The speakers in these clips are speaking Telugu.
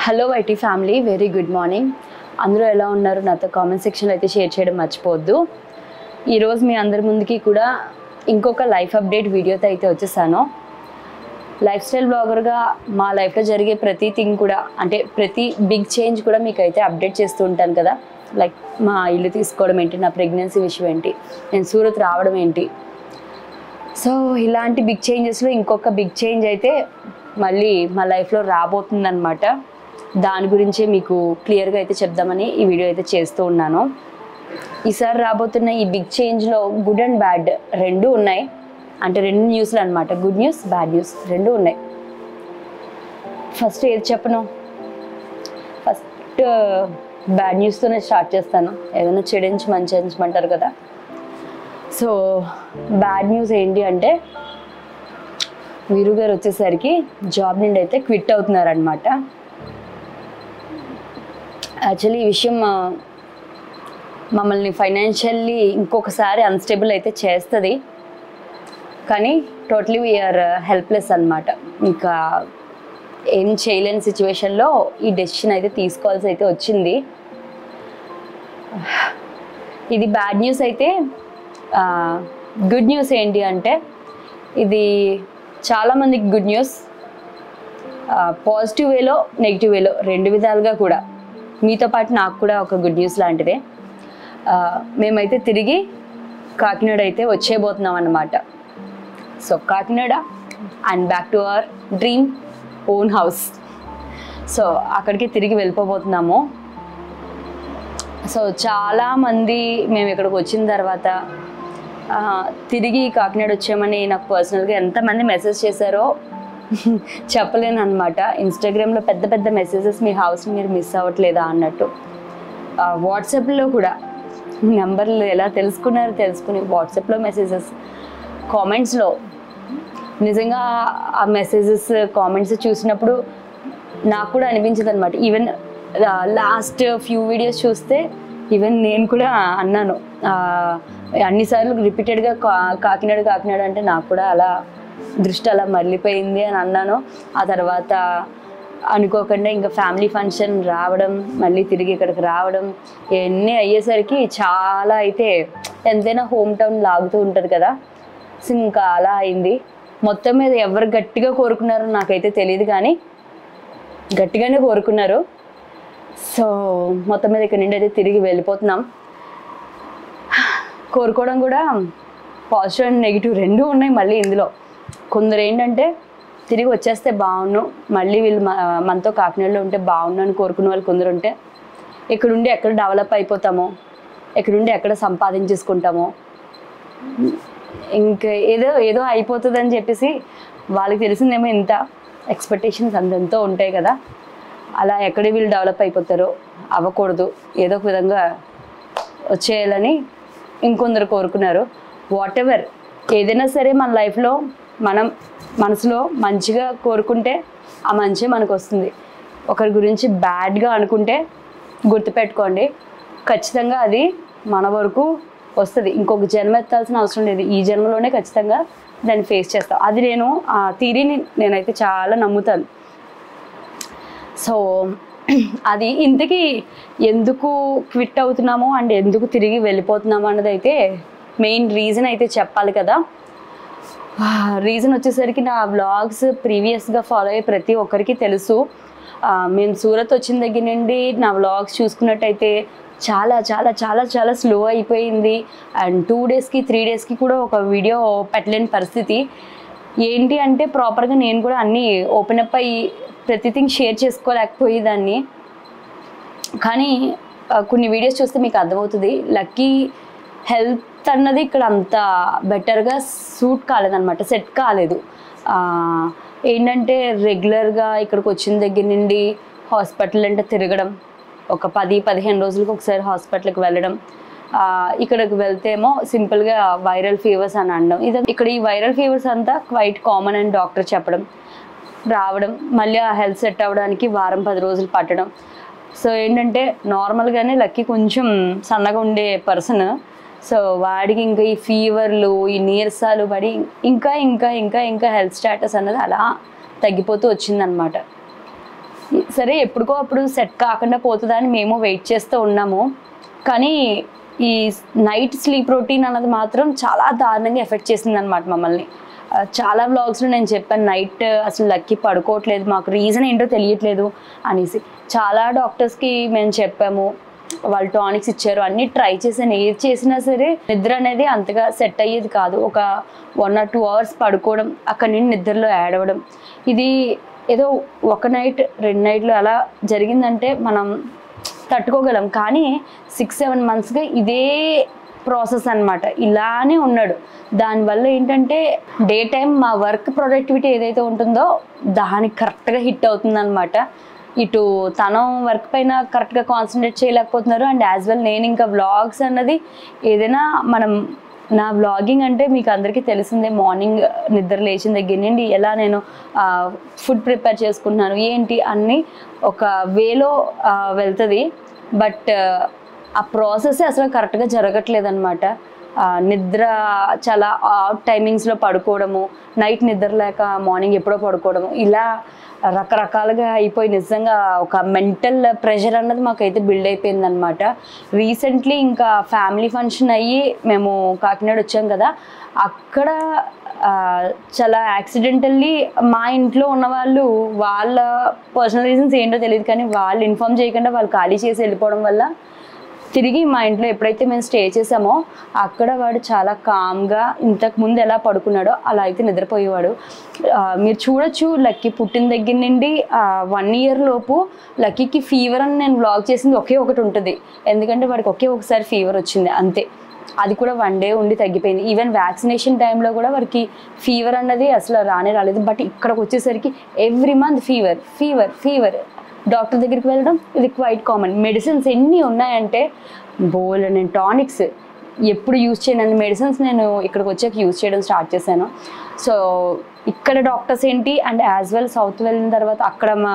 Hello IT family, very good morning. అందరూ ఎలా ఉన్నారు? నాతో కామెంట్ సెక్షన్లో అయితే షేర్ చేయడం మర్చిపోవద్దు. ఈరోజు మీ అందరి ముందుకి కూడా ఇంకొక లైఫ్ అప్డేట్ వీడియోతో అయితే వచ్చేసాను. లైఫ్ స్టైల్ బ్లాగర్గా మా లైఫ్లో జరిగే ప్రతి థింగ్ కూడా, అంటే ప్రతి బిగ్ చేంజ్ కూడా మీకు అయితే అప్డేట్ చేస్తూ ఉంటాను కదా. లైక్ మా ఇల్లు తీసుకోవడం ఏంటి, నా ప్రెగ్నెన్సీ విషయం ఏంటి, నేను సూరత్ రావడం ఏంటి. సో ఇలాంటి బిగ్ చేంజెస్లో ఇంకొక బిగ్ చేంజ్ అయితే మళ్ళీ మా లైఫ్లో రాబోతుందన్నమాట. దాని గురించి మీకు క్లియర్గా అయితే చెప్దామని ఈ వీడియో అయితే చేస్తూ ఉన్నాను. ఈసారి రాబోతున్న ఈ బిగ్ చేంజ్లో గుడ్ అండ్ బ్యాడ్ రెండూ ఉన్నాయి. అంటే రెండు న్యూస్లు అనమాట, గుడ్ న్యూస్, బ్యాడ్ న్యూస్ రెండూ ఉన్నాయి. ఫస్ట్ ఏది చెప్పను? ఫస్ట్ బ్యాడ్ న్యూస్తోనే స్టార్ట్ చేస్తాను. ఏదైనా చెడించి మంచి ఎంచమంటారు కదా. సో బ్యాడ్ న్యూస్ ఏంటి అంటే, వీరు గారు వచ్చేసరికి జాబ్ నుండి అయితే క్విట్ అవుతున్నారనమాట. యాక్చువల్లీ ఈ విషయం మమ్మల్ని ఫైనాన్షియల్లీ ఇంకొకసారి అన్స్టేబుల్ అయితే చేస్తుంది. కానీ టోటలీ వీఆర్ హెల్ప్లెస్ అనమాట. ఇంకా ఏం చేయలేని సిచ్యువేషన్లో ఈ డెసిషన్ అయితే తీసుకోవాల్సి అయితే వచ్చింది. ఇది బ్యాడ్ న్యూస్. అయితే గుడ్ న్యూస్ ఏంటి అంటే, ఇది చాలామందికి గుడ్ న్యూస్. పాజిటివ్ వేలో, నెగిటివ్ వేలో, రెండు విధాలుగా కూడా. మీతో పాటు నాకు కూడా ఒక గుడ్ న్యూస్ లాంటిదే. మేమైతే తిరిగి కాకినాడ అయితే వచ్చేయబోతున్నాం అన్నమాట. So Kakinada and back to our dream own house. So అక్కడికి తిరిగి వెళ్ళిపోబోతున్నాము. సో చాలామంది మేము ఇక్కడికి వచ్చిన తర్వాత తిరిగి కాకినాడ వచ్చామని నాకు పర్సనల్గా ఎంతమంది మెసేజ్ చేశారో చెప్పలేను అనమాట. ఇన్స్టాగ్రామ్లో పెద్ద పెద్ద మెసేజెస్, మీ హౌస్ని మీరు మిస్ అవ్వట్లేదా అన్నట్టు. వాట్సాప్లో కూడా నెంబర్లు ఎలా తెలుసుకుని వాట్సాప్లో మెసేజెస్, కామెంట్స్లో నిజంగా ఆ మెసేజెస్, కామెంట్స్ చూసినప్పుడు నాకు కూడా అనిపించింది అనమాట. ఈవెన్ లాస్ట్ ఫ్యూ వీడియోస్ చూస్తే ఈవెన్ నేను కూడా అన్నాను, అన్నిసార్లు రిపీటెడ్గా కాకినాడ అంటే నాకు కూడా అలా దృష్టి అలా మళ్ళీపోయింది అని అన్నాను. ఆ తర్వాత అనుకోకుండా ఇంకా ఫ్యామిలీ ఫంక్షన్ రావడం, మళ్ళీ తిరిగి ఇక్కడికి రావడం, ఇవన్నీ అయ్యేసరికి చాలా అయితే ఎంతైనా హోమ్ టౌన్ లాగుతూ ఉంటుంది కదా. సో ఇంకా అలా అయింది. మొత్తం మీద ఎవరు గట్టిగా కోరుకున్నారో నాకైతే తెలియదు, కానీ గట్టిగానే కోరుకున్నారు. సో మొత్తం మీద ఇక్కడ నుండి అయితే తిరిగి వెళ్ళిపోతున్నాం. కోరుకోవడం కూడా పాజిటివ్ అండ్ నెగిటివ్ రెండూ ఉన్నాయి మళ్ళీ ఇందులో. కొందరు ఏంటంటే తిరిగి వచ్చేస్తే బాగున్నాను, మళ్ళీ వీళ్ళు మనతో కాకినాడలో ఉంటే బాగున్నాను అని కోరుకునే వాళ్ళు కొందరు ఉంటే, ఇక్కడుండి ఎక్కడ డెవలప్ అయిపోతామో, ఇక్కడుండి ఎక్కడ సంపాదించేసుకుంటామో, ఇంకా ఏదో అయిపోతుందని చెప్పేసి వాళ్ళకి తెలిసిందేమో ఇంత ఎక్స్పెక్టేషన్స్ అంతెంతో ఉంటాయి కదా. అలా ఎక్కడ వీళ్ళు డెవలప్ అయిపోతారో, అవ్వకూడదు, ఏదో ఒక విధంగా వచ్చేయాలని ఇంకొందరు కోరుకున్నారు. వాట్ ఎవర్ ఏదైనా సరే మన లైఫ్లో మనం మనసులో మంచిగా కోరుకుంటే ఆ మంచి మనకు వస్తుంది. ఒకరి గురించి బ్యాడ్గా అనుకుంటే గుర్తుపెట్టుకోండి, ఖచ్చితంగా అది మన వరకు వస్తుంది. ఇంకొక జన్మ ఎత్తాల్సిన అవసరం లేదు, ఈ జన్మలోనే ఖచ్చితంగా దాన్ని ఫేస్ చేస్తాం. అది నేను ఆ థియరీని నేనైతే చాలా నమ్ముతాను. సో అది ఇంతకీ ఎందుకు క్విట్ అవుతున్నామో అండ్ ఎందుకు తిరిగి వెళ్ళిపోతున్నామో అన్నది అయితే మెయిన్ రీజన్ అయితే చెప్పాలి కదా. రీజన్ వచ్చేసరికి నా వ్లాగ్స్ ప్రీవియస్గా ఫాలో అయ్యే ప్రతి ఒక్కరికి తెలుసు. మేము సూరత్ వచ్చిన దగ్గర నుండి నా వ్లాగ్స్ చూసుకున్నట్టయితే చాలా చాలా చాలా చాలా స్లో అయిపోయింది. అండ్ 2 డేస్కి 3 డేస్కి కూడా ఒక వీడియో పెట్టలేని పరిస్థితి. ఏంటి అంటే ప్రాపర్గా నేను కూడా అన్నీ ఓపెన్ అప్ అయ్యి ప్రతిథింగ్ షేర్ చేసుకోలేకపోయేదాన్ని. కానీ కొన్ని వీడియోస్ చూస్తే మీకు అర్థమవుతుంది, లక్కీ హెల్త్ అన్నది ఇక్కడ అంత బెటర్గా సూట్ కాలేదన్నమాట, సెట్ కాలేదు. ఏంటంటే రెగ్యులర్గా ఇక్కడికి వచ్చిన దగ్గర నుండి హాస్పిటల్ అంటే తిరగడం, ఒక 10-15 రోజులకు ఒకసారి హాస్పిటల్కి వెళ్ళడం, ఇక్కడికి వెళ్తేమో సింపుల్గా వైరల్ ఫీవర్స్ అని అనడం. ఇక్కడ ఈ వైరల్ ఫీవర్స్ అంతా క్వైట్ కామన్ అని డాక్టర్ చెప్పడం, రావడం, మళ్ళీ ఆ హెల్త్ సెట్ అవ్వడానికి 1-10 రోజులు పట్టడం. సో ఏంటంటే నార్మల్గానే లక్కీ కొంచెం సన్నగా ఉండే పర్సన్. సో వాడికి ఇంకా ఈ ఫీవర్లు, ఈ నీరసాలు పడి ఇంకా ఇంకా ఇంకా ఇంకా హెల్త్ స్టేటస్ అన్నది అలా తగ్గిపోతూ వచ్చిందనమాట. సరే ఎప్పుడుకో అప్పుడు సెట్ కాకుండా పోతుందని మేము వెయిట్ చేస్తూ ఉన్నాము. కానీ ఈ నైట్ స్లీప్ రొటీన్ అన్నది మాత్రం చాలా దారుణంగా ఎఫెక్ట్ చేసింది అనమాట మమ్మల్ని. చాలా వ్లాగ్స్లో నేను చెప్పాను, నైట్ అసలు లక్కీ పడుకోవట్లేదు, మాకు రీజన్ ఏంటో తెలియట్లేదు అనేసి. చాలా డాక్టర్స్కి మేము చెప్పాము, వాళ్ళు టానిక్స్ ఇచ్చారు, అన్నీ ట్రై చేసాను. ఏది చేసినా సరే నిద్ర అనేది అంతగా సెట్ అయ్యేది కాదు. ఒక 1 or 2 hours పడుకోవడం, అక్కడి నుండి నిద్రలో యాడ్ అవ్వడం. ఇది ఏదో ఒక నైట్ 2 నైట్లు అలా జరిగిందంటే మనం తట్టుకోగలం. కానీ 6-7 monthsగా ఇదే ప్రాసెస్ అనమాట, ఇలానే ఉన్నాడు. దానివల్ల ఏంటంటే డే టైం మా వర్క్ ప్రొడక్టివిటీ ఏదైతే ఉంటుందో దానికి కరెక్ట్గా హిట్ అవుతుందన్నమాట. ఇటు తన వర్క్ పైన కరెక్ట్గా కాన్సన్ట్రేట్ చేయలేకపోతున్నారు. అండ్ యాజ్ వెల్ నేను ఇంకా వ్లాగ్స్ అన్నది ఏదైనా నా వ్లాగింగ్ అంటే మీకు అందరికీ తెలిసిందే, మార్నింగ్ నిద్ర లేచిన దగ్గర నుండి ఎలా నేను ఫుడ్ ప్రిపేర్ చేసుకుంటున్నాను ఏంటి అన్నీ ఒక వేలో వెళ్తుంది. బట్ ఆ ప్రాసెస్ అసలు కరెక్ట్గా జరగట్లేదు అనమాట. నిద్ర చాలా అవుట్ టైమింగ్స్లో పడుకోవడము, నైట్ నిద్ర లేక మార్నింగ్ ఎప్పుడో పడుకోవడము, ఇలా రకరకాలుగా అయిపోయి నిజంగా ఒక మెంటల్ ప్రెషర్ అన్నది మాకైతే బిల్డ్ అయిపోయింది అనమాట. రీసెంట్లీ ఇంకా ఫ్యామిలీ ఫంక్షన్ అయ్యి మేము కాకినాడ వచ్చాం కదా, అక్కడ చాలా యాక్సిడెంటల్లీ మా ఇంట్లో ఉన్న వాళ్ళు వాళ్ళ పర్సనల్ రీజన్స్ ఏంటో తెలియదు కానీ వాళ్ళు ఇన్ఫార్మ్ చేయకుండా వాళ్ళు ఖాళీ చేసి వెళ్ళిపోవడం వల్ల తిరిగి మా ఇంట్లో ఎప్పుడైతే మేము స్టే చేసామో అక్కడ వాడు చాలా కామ్గా ఇంతకుముందు ఎలా పడుకున్నాడో అలా అయితే నిద్రపోయేవాడు. మీరు చూడొచ్చు, లక్కీ పుట్టిన దగ్గర నుండి 1 year లోపు లక్కీకి ఫీవర్ అని నేను వ్లాగ్ చేసింది ఒకే ఒకటి ఉంటుంది. ఎందుకంటే వాడికి ఒకే ఒకసారి ఫీవర్ వచ్చింది అంతే. అది కూడా 1 day ఉండి తగ్గిపోయింది. ఈవెన్ వ్యాక్సినేషన్ టైంలో కూడా వాడికి ఫీవర్ అన్నది అసలు రాలేదు. బట్ ఇక్కడికి వచ్చేసరికి every month fever fever fever. Doctor దగ్గరికి వెళ్ళడం ఇది క్వైట్ కామన్. మెడిసిన్స్ ఎన్ని ఉన్నాయంటే నేను టానిక్స్ ఎప్పుడు యూజ్ చేయను మెడిసిన్స్ నేను ఇక్కడికి వచ్చాక యూజ్ చేయడం స్టార్ట్ చేశాను. సో ఇక్కడ డాక్టర్స్ ఏంటి అండ్ యాజ్ వెల్ సౌత్ వెళ్ళిన తర్వాత అక్కడ మా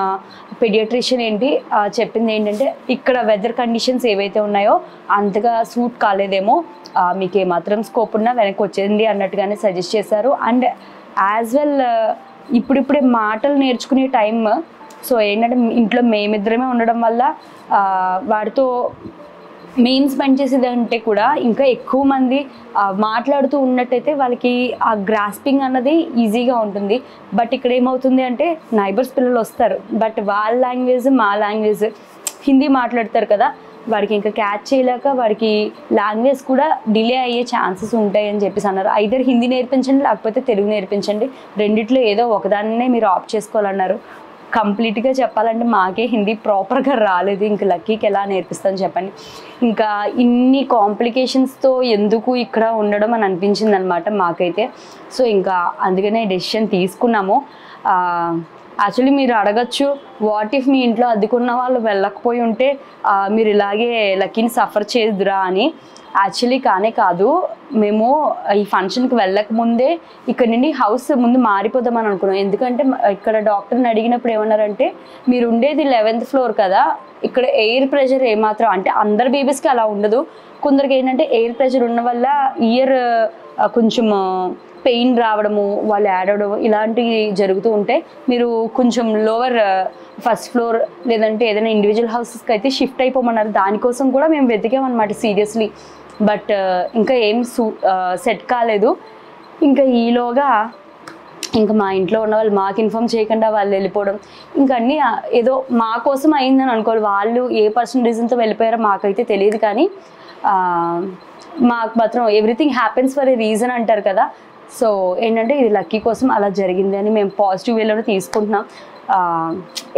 పెడియాట్రిషియన్ ఏంటి చెప్పింది ఏంటంటే ఇక్కడ వెదర్ కండిషన్స్ ఏవైతే ఉన్నాయో అంతగా సూట్ కాలేదేమో, మీకు ఏమాత్రం స్కోప్ ఉన్నా వెనక్కి వచ్చేయండి అన్నట్టుగానే సజెస్ట్ చేశారు. అండ్ యాజ్ వెల్ ఇప్పుడిప్పుడే మాటలు నేర్చుకునే టైం. సో ఏంటంటే ఇంట్లో మేమిద్దరమే ఉండడం వల్ల వాడితో మేము స్పెండ్ చేసేదంటే కూడా ఇంకా ఎక్కువ మంది మాట్లాడుతూ ఉన్నట్టయితే వాళ్ళకి ఆ గ్రాస్పింగ్ అన్నది ఈజీగా ఉంటుంది. బట్ ఇక్కడ ఏమవుతుంది అంటే నైబర్స్ పిల్లలు వస్తారు, బట్ వాళ్ళ లాంగ్వేజ్ మా లాంగ్వేజ్ హిందీ మాట్లాడతారు కదా, వాడికి ఇంకా క్యాచ్ చేయలేక వాడికి లాంగ్వేజ్ కూడా డిలే అయ్యే ఛాన్సెస్ ఉంటాయి అని చెప్పేసి అన్నారు. ఐదర్ హిందీ నేర్పించండి లేకపోతే తెలుగు నేర్పించండి, రెండిట్లో ఏదో ఒకదాన్నే మీరు ఆప్ట్ చేసుకోవాలన్నారు. కంప్లీట్గా చెప్పాలంటే మాకే హిందీ ప్రాపర్గా రాలేదు, ఇంక లక్కీకి ఎలా నేర్పిస్తాను చెప్పండి. ఇంకా ఇన్ని కాంప్లికేషన్స్తో ఎందుకు ఇక్కడ ఉండడం అని అనిపించింది అనమాట మాకైతే. సో ఇంకా అందుకనే డెసిషన్ తీసుకున్నాము. యాక్చువల్లీ మీరు అడగచ్చు, వాట్ ఇఫ్ మీ ఇంట్లో అద్దెకున్న వాళ్ళు వెళ్ళకపోయి ఉంటే మీరు ఇలాగే లక్కీని సఫర్ చేద్దురా అని. యాక్చువల్లీ కానే కాదు, మేము ఈ ఫంక్షన్కి వెళ్ళకముందే ఇక్కడ నుండి హౌస్ ముందు మారిపోదామని అనుకున్నాం. ఎందుకంటే ఇక్కడ డాక్టర్ని అడిగినప్పుడు ఏమన్నారంటే మీరు ఉండేది 11th floor కదా, ఇక్కడ ఎయిర్ ప్రెషర్ ఏమాత్రం అంటే అందరు బేబీస్కి అలా ఉండదు, కొందరికి ఏంటంటే ఎయిర్ ప్రెషర్ ఉన్న వల్ల ఇయర్ కొంచెం పెయిన్ రావడము, వాళ్ళు యాడ్ అవ్వడం ఇలాంటివి జరుగుతూ ఉంటాయి. మీరు కొంచెం లోవర్ 1st floor లేదంటే ఏదైనా ఇండివిజువల్ హౌసెస్కి అయితే షిఫ్ట్ అయిపోమన్నారు. దానికోసం కూడా మేము వెతికామన్నమాట సీరియస్లీ. బట్ ఇంకా ఏం సెట్ కాలేదు. ఇంకా ఈలోగా ఇంకా మా ఇంట్లో ఉన్న వాళ్ళు మాకు ఇన్ఫార్మ్ చేయకుండా వాళ్ళు వెళ్ళిపోవడం, ఇంకా అన్నీ ఏదో మా కోసం అయిందని అనుకోవాలి. వాళ్ళు ఏ పర్సనల్ రీజన్తో వెళ్ళిపోయారో మాకైతే తెలియదు, కానీ మాకు మాత్రం everything happens for a reason అంటారు కదా. సో ఏంటంటే ఇది లక్కీ కోసం అలా జరిగింది అని మేము పాజిటివ్ వేలోనే తీసుకుంటున్నాం.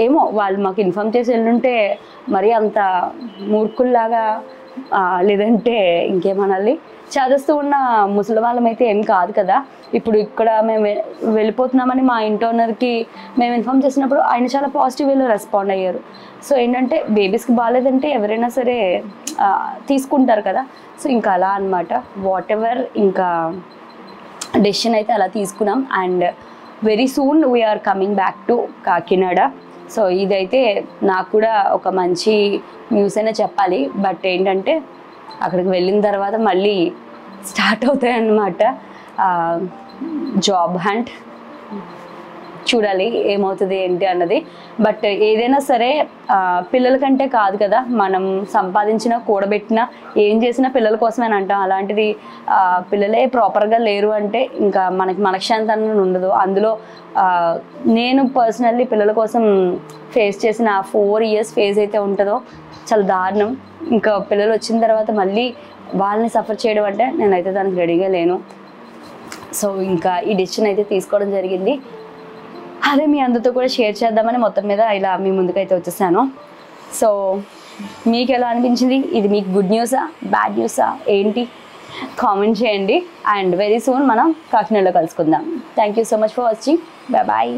ఏమో వాళ్ళు మాకు ఇన్ఫార్మ్ చేసి వెళ్ళుంటే మరీ అంత మూర్ఖుల్లాగా లేదంటే ఇంకేమనాలి చదువుతూ ఉన్న ముసలి వాళ్ళమైతే ఏం కాదు కదా. ఇప్పుడు ఇక్కడ మేము వెళ్ళిపోతున్నామని మా ఇంటి ఓనర్కి మేము ఇన్ఫార్మ్ చేసినప్పుడు ఆయన చాలా పాజిటివ్ వేలో రెస్పాండ్ అయ్యారు. సో ఏంటంటే బేబీస్కి బాగాలేదంటే ఎవరైనా సరే తీసుకుంటారు కదా. సో ఇంకా అలా అనమాట. వాట్ ఎవర్ ఇంకా డెసిషన్ అయితే అలా తీసుకున్నాం. And very soon we are coming back to Kakinada. So ఇదైతే నాకు కూడా ఒక మంచి న్యూస్ అయినా చెప్పాలి. బట్ ఏంటంటే అక్కడికి వెళ్ళిన తర్వాత మళ్ళీ స్టార్ట్ అవుతాయి అన్నమాట జాబ్ హంట్. చూడాలి ఏమవుతుంది ఏంటి అన్నది. బట్ ఏదైనా సరే పిల్లల కంటే కాదు కదా, మనం సంపాదించిన కూడబెట్టిన ఏం చేసినా పిల్లల కోసమే అంటాం. అలాంటిది పిల్లలే ప్రాపర్గా లేరు అంటే ఇంకా మనకి మనశ్శాంతి అన్నది ఉండదు. అందులో నేను పర్సనల్లీ పిల్లల కోసం ఫేస్ చేసిన 4 years ఫేజ్ అయితే ఉంటుందో చాలా దారుణం. ఇంకా పిల్లలు వచ్చిన తర్వాత మళ్ళీ వాళ్ళని సఫర్ చేయడం అంటే నేనైతే దానికి రెడీగా లేను. సో ఇంకా ఈ డెసిషన్ అయితే తీసుకోవడం జరిగింది. అదే మీ అందరితో కూడా షేర్ చేద్దామని మొత్తం మీద ఇలా మీ ముందుకైతే వచ్చేసాను. సో మీకు ఎలా అనిపించింది? ఇది మీకు గుడ్ న్యూసా బ్యాడ్ న్యూసా ఏంటి కామెంట్ చేయండి. అండ్ వెరీ సూన్ మనం కాకినాడలో కలుసుకుందాం. Thank you so much for watching. Bye bye.